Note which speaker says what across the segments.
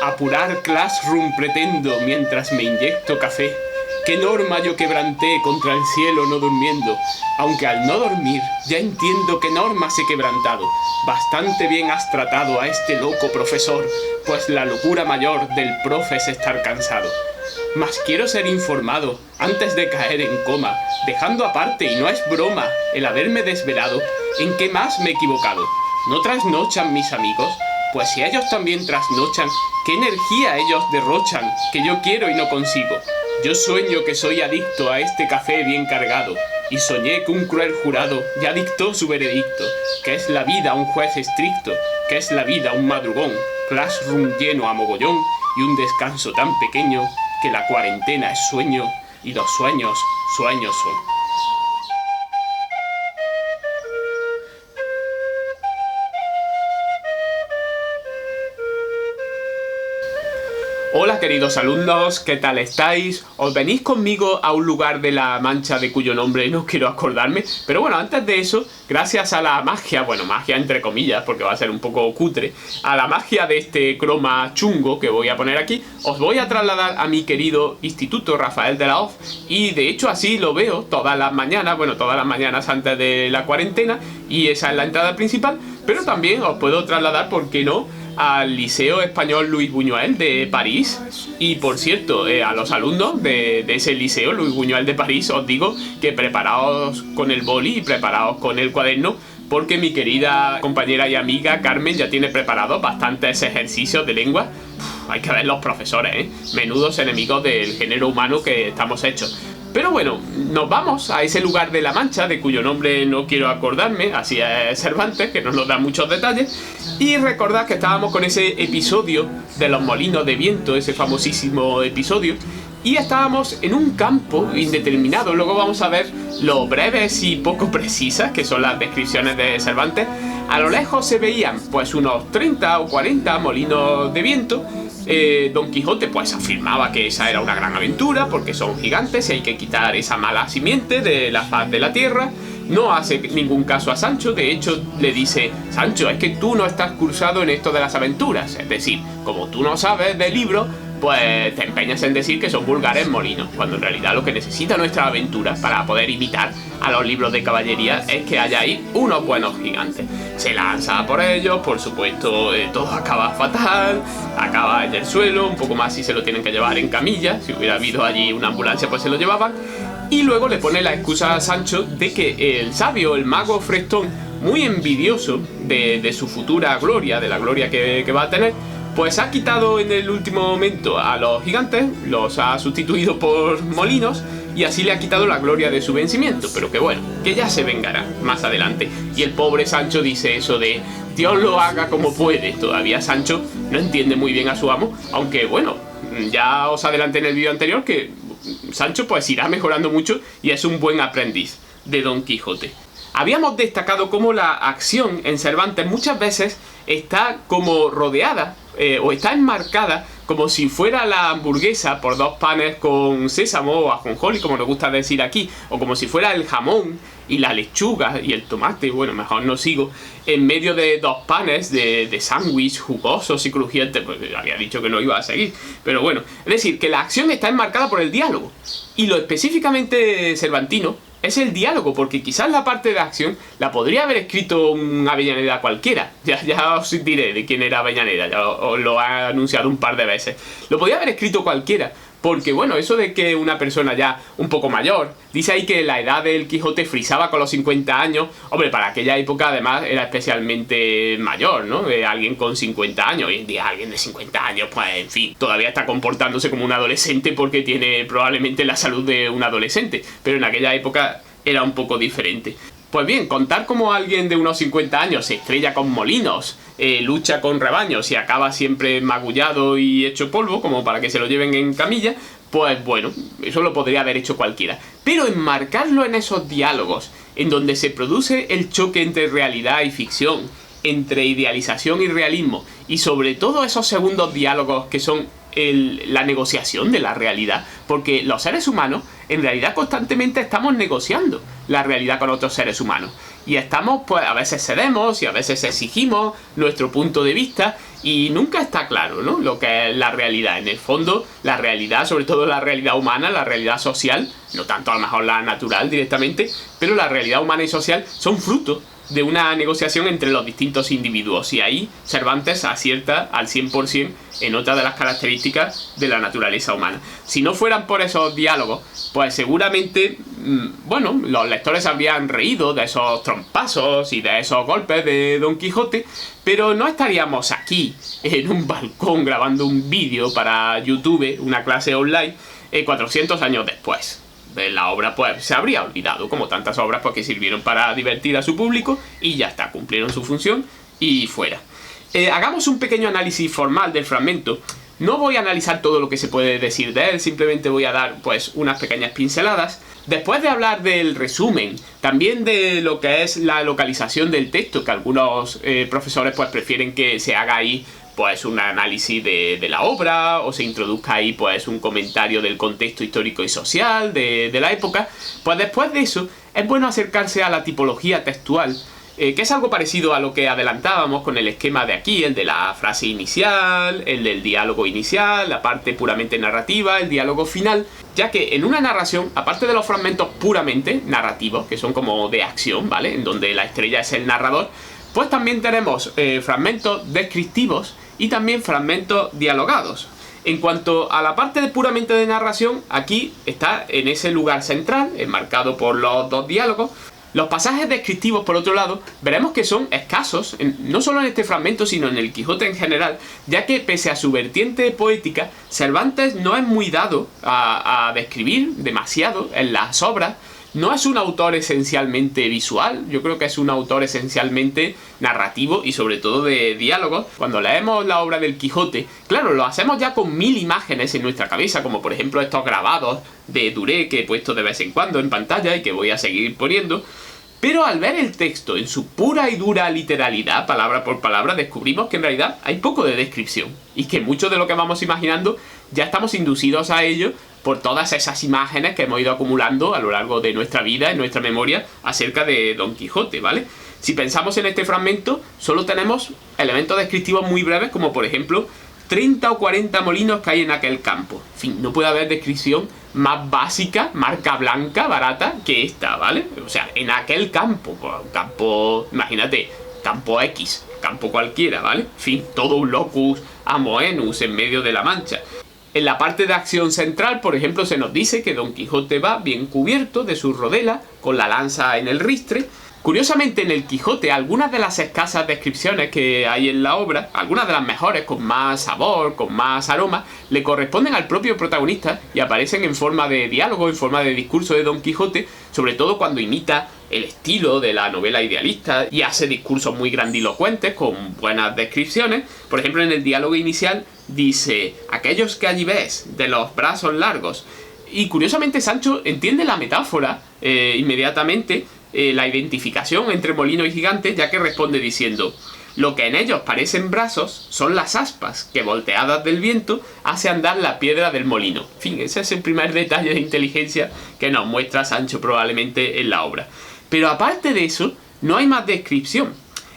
Speaker 1: Apurar Classroom pretendo mientras me inyecto café. ¿Qué norma yo quebranté contra el cielo no durmiendo? Aunque al no dormir ya entiendo qué normas he quebrantado. Bastante bien has tratado a este loco profesor, pues la locura mayor del profe es estar cansado. Mas quiero ser informado antes de caer en coma, dejando aparte, y no es broma, el haberme desvelado, en qué más me he equivocado. ¿No trasnochan mis amigos? Pues si ellos también trasnochan, ¿qué energía ellos derrochan que yo quiero y no consigo? Yo sueño que soy adicto a este café bien cargado, y soñé que un cruel jurado ya dictó su veredicto, que es la vida un juez estricto, que es la vida un madrugón, classroom lleno a mogollón, y un descanso tan pequeño que la cuarentena es sueño, y los sueños, sueños son. Hola queridos alumnos, ¿qué tal estáis? ¿Os venís conmigo a un lugar de la Mancha de cuyo nombre no quiero acordarme? Pero bueno, antes de eso, gracias a la magia, bueno, magia entre comillas, porque va a ser un poco cutre, a la magia de este croma chungo que voy a poner aquí, os voy a trasladar a mi querido Instituto Rafael de la Hoz, y de hecho así lo veo todas las mañanas, bueno, todas las mañanas antes de la cuarentena, y esa es la entrada principal, pero también os puedo trasladar, ¿por qué no?, al Liceo Español Luis Buñuel de París. Y por cierto, a los alumnos de ese liceo Luis Buñuel de París os digo que preparaos con el boli y preparaos con el cuaderno, porque mi querida compañera y amiga Carmen ya tiene preparados bastantes ejercicios de lengua. Hay que ver los profesores, menudos enemigos del género humano que estamos hechos. Pero bueno, nos vamos a ese lugar de la Mancha, de cuyo nombre no quiero acordarme, así es Cervantes, que no nos da muchos detalles. Y recordad que estábamos con ese episodio de los molinos de viento, ese famosísimo episodio, y estábamos en un campo indeterminado. Luego vamos a ver lo breves y poco precisas que son las descripciones de Cervantes. A lo lejos se veían pues unos 30 o 40 molinos de viento. Don Quijote pues afirmaba que esa era una gran aventura porque son gigantes y hay que quitar esa mala simiente de la faz de la tierra. No hace ningún caso a Sancho, de hecho le dice: Sancho, es que tú no estás cursado en esto de las aventuras, es decir, como tú no sabes de libros, pues te empeñas en decir que son vulgares molinos, cuando en realidad lo que necesita nuestra aventura para poder imitar a los libros de caballería es que haya ahí unos buenos gigantes. Se lanza por ellos, por supuesto, todo acaba fatal, acaba en el suelo, un poco más si se lo tienen que llevar en camilla, si hubiera habido allí una ambulancia pues se lo llevaban, y luego le pone la excusa a Sancho de que el sabio, el mago Frestón, muy envidioso de su futura gloria, de la gloria que va a tener, pues ha quitado en el último momento a los gigantes, los ha sustituido por molinos, y así le ha quitado la gloria de su vencimiento. Pero que bueno, que ya se vengará más adelante. Y el pobre Sancho dice eso de Dios lo haga como puede. Todavía Sancho no entiende muy bien a su amo, aunque bueno, ya os adelanté en el vídeo anterior que Sancho pues irá mejorando mucho y es un buen aprendiz de Don Quijote. Habíamos destacado cómo la acción en Cervantes muchas veces está como rodeada o está enmarcada como si fuera la hamburguesa por dos panes con sésamo o ajonjolí, como nos gusta decir aquí, o como si fuera el jamón y la lechuga y el tomate, bueno, mejor no sigo, en medio de dos panes de sándwich jugosos y crujientes. Pues había dicho que no iba a seguir, pero bueno, es decir, que la acción está enmarcada por el diálogo, y lo específicamente cervantino es el diálogo, porque quizás la parte de acción la podría haber escrito un Avellaneda cualquiera. Ya os diré de quién era Avellaneda, ya os lo ha anunciado un par de veces. Lo podría haber escrito cualquiera, porque bueno, eso de que una persona ya un poco mayor, dice ahí que la edad del Quijote frisaba con los 50 años, hombre, para aquella época además era especialmente mayor, ¿no? Alguien con 50 años, hoy en día alguien de 50 años, pues en fin, todavía está comportándose como un adolescente porque tiene probablemente la salud de un adolescente, pero en aquella época era un poco diferente. Pues bien, contar como alguien de unos 50 años se estrella con molinos, lucha con rebaños y acaba siempre magullado y hecho polvo, como para que se lo lleven en camilla, pues bueno, eso lo podría haber hecho cualquiera. Pero enmarcarlo en esos diálogos, en donde se produce el choque entre realidad y ficción, entre idealización y realismo, y sobre todo esos segundos diálogos que son la negociación de la realidad, porque los seres humanos en realidad constantemente estamos negociando la realidad con otros seres humanos, y estamos, pues a veces cedemos y a veces exigimos nuestro punto de vista, y nunca está claro, ¿no?, lo que es la realidad. En el fondo, la realidad, sobre todo la realidad humana, la realidad social, no tanto a lo mejor la natural directamente, pero la realidad humana y social son fruto de una negociación entre los distintos individuos, y ahí Cervantes acierta al 100% en otra de las características de la naturaleza humana. Si no fueran por esos diálogos, pues seguramente, bueno, los lectores se habrían reído de esos trompazos y de esos golpes de Don Quijote, pero no estaríamos aquí en un balcón grabando un vídeo para YouTube, una clase online, 400 años después. La obra pues se habría olvidado, como tantas obras pues, que sirvieron para divertir a su público y ya está, cumplieron su función y fuera. Hagamos un pequeño análisis formal del fragmento. No voy a analizar todo lo que se puede decir de él, simplemente voy a dar pues unas pequeñas pinceladas. Después de hablar del resumen, también de lo que es la localización del texto, que algunos profesores pues prefieren que se haga ahí pues un análisis de la obra, o se introduzca ahí pues un comentario del contexto histórico y social de la época, pues después de eso es bueno acercarse a la tipología textual, que es algo parecido a lo que adelantábamos con el esquema de aquí, el de la frase inicial, el del diálogo inicial, la parte puramente narrativa, el diálogo final, ya que en una narración, aparte de los fragmentos puramente narrativos, que son como de acción, ¿vale?, en donde la estrella es el narrador, pues también tenemos fragmentos descriptivos y también fragmentos dialogados. En cuanto a la parte puramente de narración, aquí está en ese lugar central, enmarcado por los dos diálogos. Los pasajes descriptivos, por otro lado, veremos que son escasos, no solo en este fragmento, sino en el Quijote en general, ya que pese a su vertiente poética, Cervantes no es muy dado a describir demasiado en las obras. No es un autor esencialmente visual, yo creo que es un autor esencialmente narrativo y sobre todo de diálogos. Cuando leemos la obra del Quijote, claro, lo hacemos ya con 1000 imágenes en nuestra cabeza, como por ejemplo estos grabados de Duré que he puesto de vez en cuando en pantalla y que voy a seguir poniendo. Pero al ver el texto en su pura y dura literalidad, palabra por palabra, descubrimos que en realidad hay poco de descripción y que mucho de lo que vamos imaginando ya estamos inducidos a ello por todas esas imágenes que hemos ido acumulando a lo largo de nuestra vida, en nuestra memoria, acerca de Don Quijote, ¿vale? Si pensamos en este fragmento, solo tenemos elementos descriptivos muy breves, como por ejemplo 30 o 40 molinos que hay en aquel campo. En fin, no puede haber descripción más básica, marca blanca, barata, que esta, ¿vale? O sea, en aquel campo, un campo, imagínate, campo X, campo cualquiera, ¿vale? En fin, todo un locus amoenus en medio de la Mancha. En la parte de acción central, por ejemplo, se nos dice que Don Quijote va bien cubierto de su rodela, con la lanza en el ristre. Curiosamente, en el Quijote, algunas de las escasas descripciones que hay en la obra, algunas de las mejores, con más sabor, con más aroma, le corresponden al propio protagonista y aparecen en forma de diálogo, en forma de discurso de Don Quijote, sobre todo cuando imita el estilo de la novela idealista y hace discursos muy grandilocuentes con buenas descripciones. Por ejemplo, en el diálogo inicial dice: aquellos que allí ves, de los brazos largos. Y curiosamente Sancho entiende la metáfora inmediatamente, la identificación entre molino y gigante, ya que responde diciendo: lo que en ellos parecen brazos son las aspas que, volteadas del viento, hace andar la piedra del molino. En fin, ese es el primer detalle de inteligencia que nos muestra Sancho probablemente en la obra. Pero aparte de eso, no hay más descripción.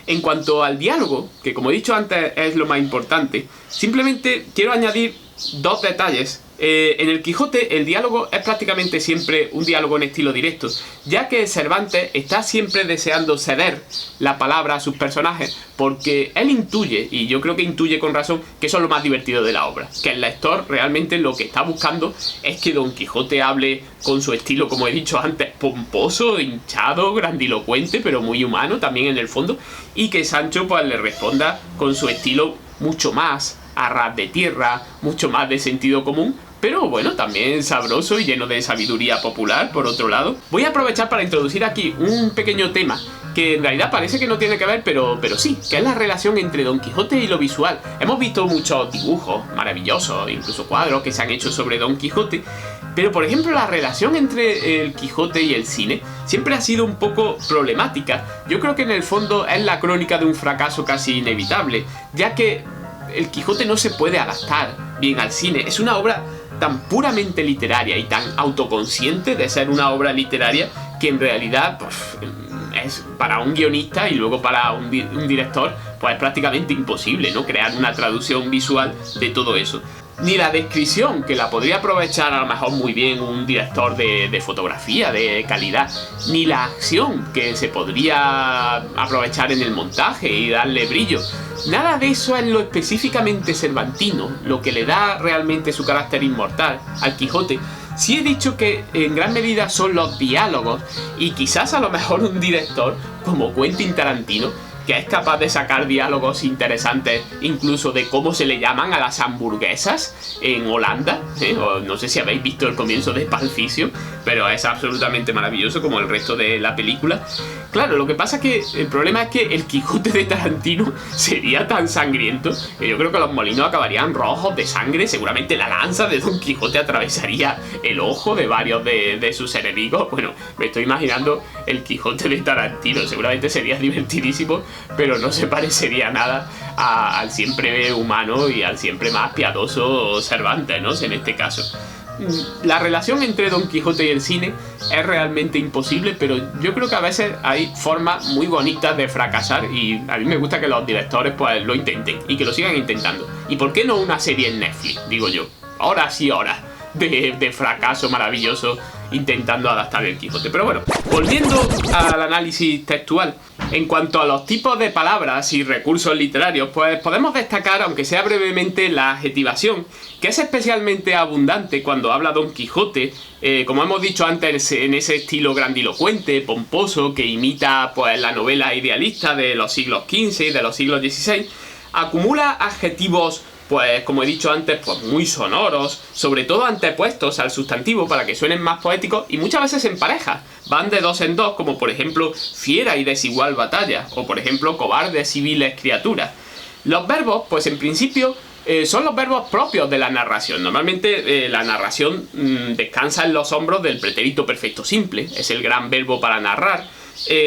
Speaker 1: En cuanto al diálogo, que como he dicho antes es lo más importante, simplemente quiero añadir dos detalles. En el Quijote el diálogo es prácticamente siempre un diálogo en estilo directo, ya que Cervantes está siempre deseando ceder la palabra a sus personajes, porque él intuye, y yo creo que intuye con razón, que eso es lo más divertido de la obra, que el lector realmente lo que está buscando es que Don Quijote hable con su estilo, como he dicho antes, pomposo, hinchado, grandilocuente, pero muy humano también en el fondo, y que Sancho pues le responda con su estilo mucho más a ras de tierra, mucho más de sentido común, pero bueno, también sabroso y lleno de sabiduría popular, por otro lado. Voy a aprovechar para introducir aquí un pequeño tema que en realidad parece que no tiene que ver, pero sí, que es la relación entre Don Quijote y lo visual. Hemos visto muchos dibujos maravillosos, incluso cuadros que se han hecho sobre Don Quijote, pero por ejemplo la relación entre el Quijote y el cine siempre ha sido un poco problemática. Yo creo que en el fondo es la crónica de un fracaso casi inevitable, ya que el Quijote no se puede adaptar bien al cine. Es una obra tan puramente literaria y tan autoconsciente de ser una obra literaria que en realidad pues, es para un guionista y luego para un director, pues es prácticamente imposible, ¿no? Crear una traducción visual de todo eso. Ni la descripción, que la podría aprovechar a lo mejor muy bien un director de fotografía de calidad, ni la acción, que se podría aprovechar en el montaje y darle brillo. Nada de eso es lo específicamente cervantino, lo que le da realmente su carácter inmortal al Quijote. Sí he dicho que en gran medida son los diálogos, y quizás a lo mejor un director como Quentin Tarantino, que es capaz de sacar diálogos interesantes incluso de cómo se le llaman a las hamburguesas en Holanda, o no sé si habéis visto el comienzo de Pulp Fiction, pero es absolutamente maravilloso como el resto de la película. Claro, lo que pasa es que el problema es que el Quijote de Tarantino sería tan sangriento que yo creo que los molinos acabarían rojos de sangre. Seguramente la lanza de Don Quijote atravesaría el ojo de varios de sus enemigos. Bueno, me estoy imaginando el Quijote de Tarantino, seguramente sería divertidísimo, pero no se parecería nada al siempre humano y al siempre más piadoso Cervantes, ¿no? En este caso. La relación entre Don Quijote y el cine es realmente imposible, pero yo creo que a veces hay formas muy bonitas de fracasar, y a mí me gusta que los directores pues lo intenten y que lo sigan intentando. ¿Y por qué no una serie en Netflix? Digo yo, horas y horas de fracaso maravilloso intentando adaptar el Quijote. Pero bueno, volviendo al análisis textual, en cuanto a los tipos de palabras y recursos literarios, pues podemos destacar, aunque sea brevemente, la adjetivación, que es especialmente abundante cuando habla Don Quijote, como hemos dicho antes, en ese estilo grandilocuente, pomposo, que imita pues la novela idealista de los siglos XV y de los siglos XVI. Acumula adjetivos, pues como he dicho antes, pues muy sonoros, sobre todo antepuestos al sustantivo para que suenen más poéticos, y muchas veces en parejas. Van de dos en dos, como por ejemplo fiera y desigual batalla, o por ejemplo cobardes y viles criaturas. Los verbos, pues en principio son los verbos propios de la narración. Normalmente la narración descansa en los hombros del pretérito perfecto simple, es el gran verbo para narrar,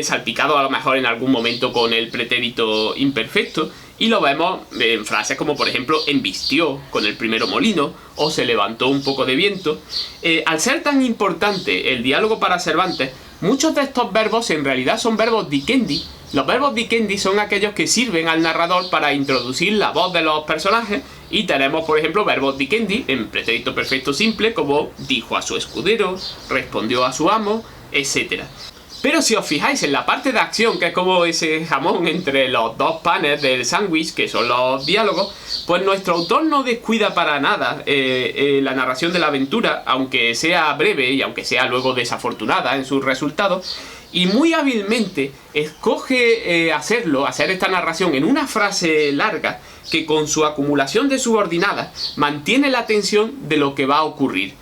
Speaker 1: salpicado a lo mejor en algún momento con el pretérito imperfecto, y lo vemos en frases como por ejemplo embistió con el primero molino, o se levantó un poco de viento. Al ser tan importante el diálogo para Cervantes, muchos de estos verbos en realidad son verbos dicendi. Los verbos dicendi son aquellos que sirven al narrador para introducir la voz de los personajes, y tenemos por ejemplo verbos dicendi en pretérito perfecto simple como dijo a su escudero, respondió a su amo, etc. Pero si os fijáis en la parte de acción, que es como ese jamón entre los dos panes del sándwich, que son los diálogos, pues nuestro autor no descuida para nada la narración de la aventura, aunque sea breve y aunque sea luego desafortunada en sus resultados, y muy hábilmente escoge hacer esta narración en una frase larga que con su acumulación de subordinadas mantiene la tensión de lo que va a ocurrir.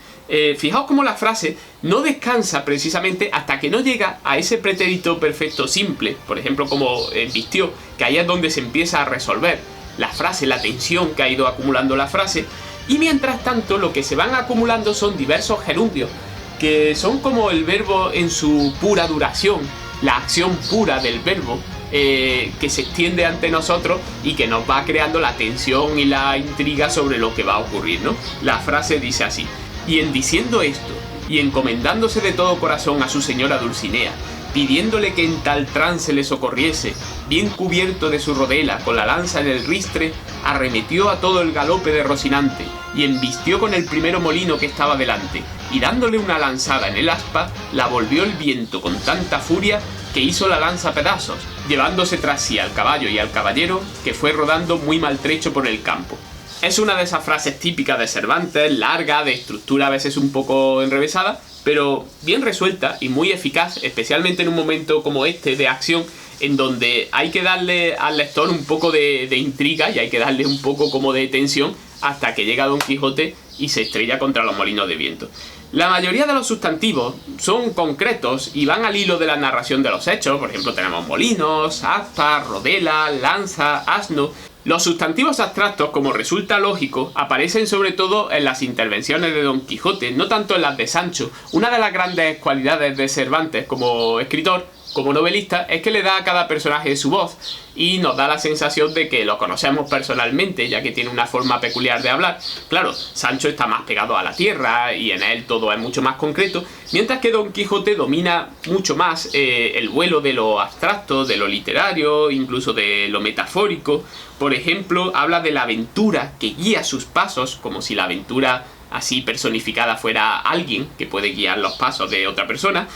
Speaker 1: Fijaos cómo la frase no descansa precisamente hasta que no llega a ese pretérito perfecto simple, por ejemplo como vistió, que ahí es donde se empieza a resolver la frase, la tensión que ha ido acumulando la frase, y mientras tanto lo que se van acumulando son diversos gerundios, que son como el verbo en su pura duración, la acción pura del verbo, que se extiende ante nosotros y que nos va creando la tensión y la intriga sobre lo que va a ocurrir, ¿no? La frase dice así: y en diciendo esto, y encomendándose de todo corazón a su señora Dulcinea, pidiéndole que en tal trance le socorriese, bien cubierto de su rodela, con la lanza en el ristre, arremetió a todo el galope de Rocinante, y embistió con el primero molino que estaba delante, y dándole una lanzada en el aspa, la volvió el viento con tanta furia que hizo la lanza pedazos, llevándose tras sí al caballo y al caballero, que fue rodando muy maltrecho por el campo. Es una de esas frases típicas de Cervantes, larga, de estructura a veces un poco enrevesada, pero bien resuelta y muy eficaz, especialmente en un momento como este de acción, en donde hay que darle al lector un poco de intriga y hay que darle un poco como de tensión hasta que llega Don Quijote y se estrella contra los molinos de viento. La mayoría de los sustantivos son concretos y van al hilo de la narración de los hechos. Por ejemplo, tenemos molinos, aspa, rodela, lanza, asno. Los sustantivos abstractos, como resulta lógico, aparecen sobre todo en las intervenciones de Don Quijote, no tanto en las de Sancho. Una de las grandes cualidades de Cervantes como escritor como novelista es que le da a cada personaje su voz y nos da la sensación de que lo conocemos personalmente, ya que tiene una forma peculiar de hablar. Claro, Sancho está más pegado a la tierra y en él todo es mucho más concreto, mientras que Don Quijote domina mucho más el vuelo de lo abstracto, de lo literario, incluso de lo metafórico. Por ejemplo, habla de la aventura que guía sus pasos, como si la aventura así personificada fuera alguien que puede guiar los pasos de otra persona.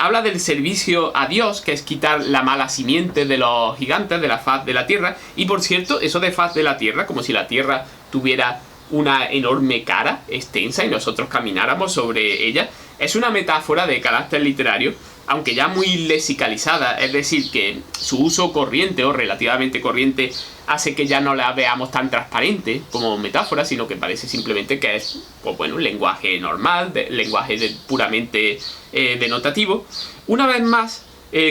Speaker 1: Habla del servicio a Dios, que es quitar la mala simiente de los gigantes de la faz de la tierra. Y por cierto, eso de faz de la tierra, como si la tierra tuviera una enorme cara extensa y nosotros camináramos sobre ella, es una metáfora de carácter literario, aunque ya muy lexicalizada, es decir, que su uso corriente o relativamente corriente hace que ya no la veamos tan transparente como metáfora, sino que parece simplemente que es, pues bueno, un lenguaje normal, lenguaje puramente denotativo. Una vez más,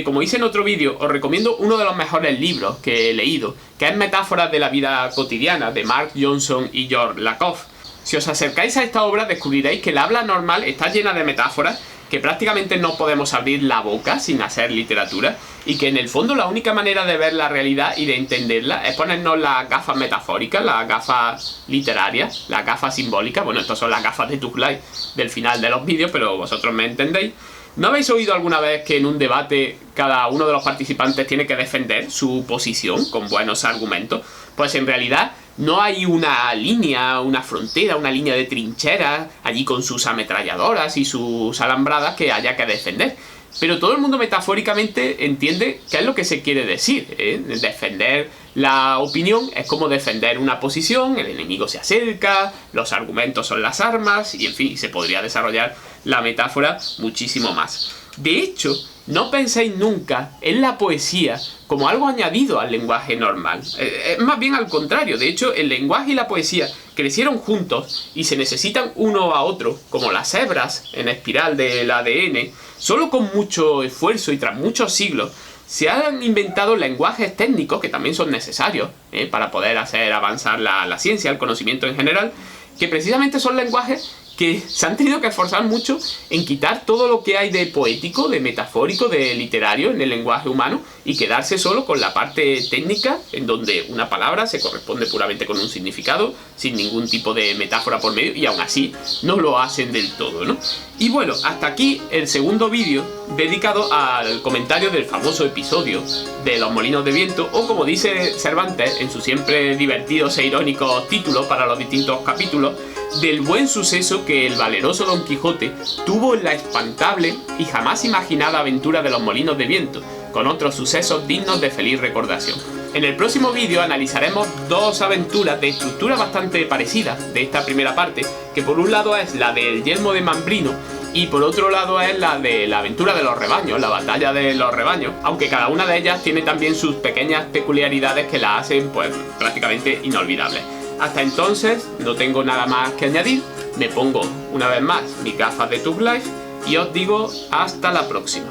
Speaker 1: como hice en otro vídeo, os recomiendo uno de los mejores libros que he leído, que es Metáforas de la vida cotidiana, de Mark Johnson y George Lakoff. Si os acercáis a esta obra descubriréis que el habla normal está llena de metáforas, que prácticamente no podemos abrir la boca sin hacer literatura, y que en el fondo la única manera de ver la realidad y de entenderla es ponernos las gafas metafóricas, las gafas literarias, las gafas simbólicas. Bueno, estas son las gafas de Tughlai del final de los vídeos, pero vosotros me entendéis. ¿No habéis oído alguna vez que en un debate cada uno de los participantes tiene que defender su posición con buenos argumentos? Pues en realidad no hay una línea, una frontera, una línea de trincheras allí con sus ametralladoras y sus alambradas que haya que defender. Pero todo el mundo metafóricamente entiende qué es lo que se quiere decir, ¿eh? Defender la opinión es como defender una posición, el enemigo se acerca, los argumentos son las armas, y en fin, se podría desarrollar la metáfora muchísimo más. De hecho, no penséis nunca en la poesía como algo añadido al lenguaje normal. Es más bien al contrario. De hecho, el lenguaje y la poesía crecieron juntos y se necesitan uno a otro, como las hebras en espiral del ADN. Solo con mucho esfuerzo y tras muchos siglos se han inventado lenguajes técnicos que también son necesarios para poder hacer avanzar la ciencia, el conocimiento en general, que precisamente son lenguajes que se han tenido que esforzar mucho en quitar todo lo que hay de poético, de metafórico, de literario en el lenguaje humano y quedarse solo con la parte técnica, en donde una palabra se corresponde puramente con un significado, sin ningún tipo de metáfora por medio, y aún así no lo hacen del todo, ¿no? Y bueno, hasta aquí el segundo vídeo dedicado al comentario del famoso episodio de Los Molinos de Viento, o como dice Cervantes en sus siempre divertidos e irónicos títulos para los distintos capítulos, del buen suceso que el valeroso Don Quijote tuvo en la espantable y jamás imaginada aventura de los Molinos de Viento, con otros sucesos dignos de feliz recordación. En el próximo vídeo analizaremos dos aventuras de estructura bastante parecida de esta primera parte, que por un lado es la del Yelmo de Mambrino y por otro lado es la de la aventura de los rebaños, la batalla de los rebaños, aunque cada una de ellas tiene también sus pequeñas peculiaridades que la hacen pues prácticamente inolvidables. Hasta entonces no tengo nada más que añadir, me pongo una vez más mis gafas de Tughlai y os digo hasta la próxima.